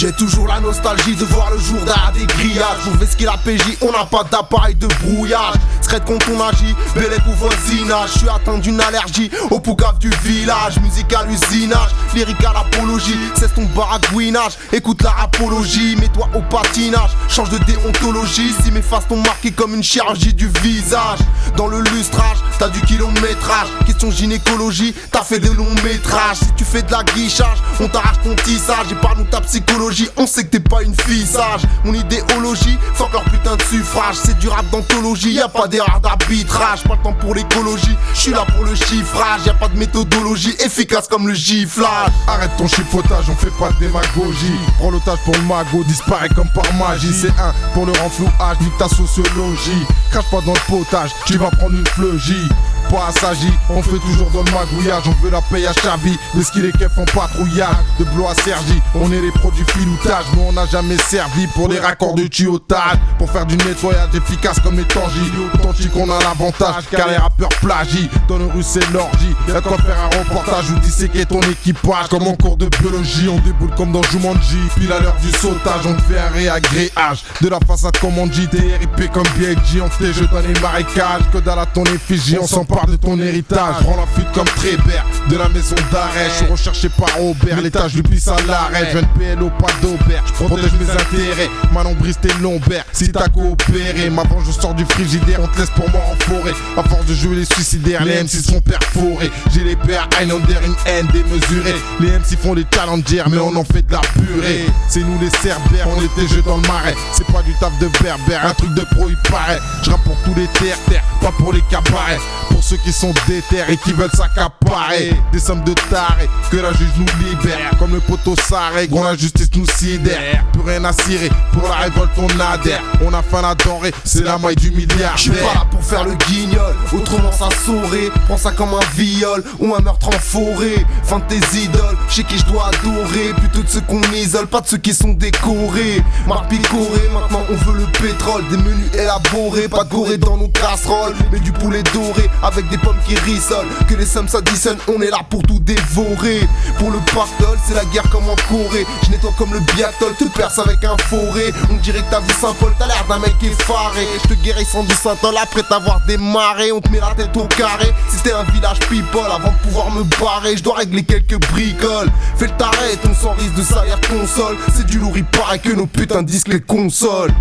J'ai toujours la nostalgie de voir le jour derrière des grillages. Mauvais skill la PJ, on n'a pas d'appareil de brouillage. Secrète quand on agit, bélec au voisinage. Je suis atteint d'une allergie au poucave du village. Musique à l'usinage, lyrique à l'apologie. Cesse ton baragouinage, écoute la rapologie. Mets-toi au patinage, change de déontologie. Si mes faces t'ont marqué comme une chirurgie du visage. Dans le lustrage, t'as du kilométrage. Question gynécologie, t'as fait des longs métrages. Si tu fais de la guichage, on t'arrache ton tissage. Et parle-nous ta psychologie, on sait que t'es pas une fille sage. Mon idéologie, fuck leur putain de suffrage. C'est du rap d'anthologie, y'a pas d'erreur d'arbitrage. Pas le temps pour l'écologie, j'suis là pour le chiffrage. Y'a pas de méthodologie efficace comme le giflage. Arrête ton chipotage, on fait pas de démagogie. Prends l'otage pour le magot, disparaît comme par magie. C'est un pour le renflouage, nique ta sociologie. Crache pas dans le potage, tu vas prendre une fleugie. Pas assagi, on fait toujours dans le magouillage. On veut la paye à Chavi, mais ce qu'il est keufs en patrouillage. De Blois à Sergi, on est les produits filoutage. Mais on n'a jamais servi pour les raccords de tuyautage. Pour faire du nettoyage efficace comme les tangis. Authentique, on a l'avantage, car les rappeurs plagient. Dans le rue c'est l'orgie, y'a quoi faire un reportage ou disséquer ton équipage. Comme en cours de biologie, on déboule comme dans Jumanji. Puis à l'heure du sautage, on te fait un réagréage. De la façade comme on dit, TRIP comme BLG. On te les jeux dans les marécages, que dalle à ton effigie, on s'empare de ton héritage. Prends la fuite comme Trébert, de la maison d'arrêt. Je suis recherché par Robert, l'étage lui pisse à l'arrêt. Je viens de PLO, pas d'Aubert, je protège mes intérêts. Manon brise tes lombaires, si t'as coopéré. Ma vengeance je sors du frigidaire, on te laisse pour moi en forêt. À force de jouer les suicidaires, les MC sont perforés. J'ai les pères Highlander, une haine démesurée. Les MC font les challengers, mais on en fait de la purée. C'est nous les cerbères, on était jeux dans le marais. C'est pas du taf de berbère, un truc de pro il paraît. Je rappe pour tous les terres, pas pour les cabarets. Pour ceux qui sont déter et qui veulent s'accaparer des sommes de tarés, que la juge nous libère. Comme le poteau s'arrête, quand la justice nous sidère. Plus rien à cirer, pour la révolte on adhère. On a faim à denrée, c'est la maille du milliard. J'suis pas là pour faire le guignol, autrement ça saurait. Prends ça comme un viol ou un meurtre en forêt. Fin de tes idoles, chez qui je dois adorer. Plutôt de ceux qu'on isole, pas de ceux qui sont décorés. Marc picoré, maintenant on veut le pétrole. Des menus élaborés, pas de goré dans nos casseroles. Mais du poulet doré, avec des pommes qui rissolent. Que les sommes s'additionnent, on est là pour tout dévorer. Pour le pactole, c'est la guerre comme en Corée. Je nettoie comme le biathlon, te perce avec un forêt. On dirait que t'as vu Saint-Paul, t'as l'air d'un mec effaré. Je te guéris sans du Saint-Paul après t'avoir démarré. On te met la tête au carré, si c'était un village people. Avant de pouvoir me barrer, je dois régler quelques bricoles. Fais le taré, ton sang risque de salir console. C'est du lourd, il paraît que nos putains de disques les consoles.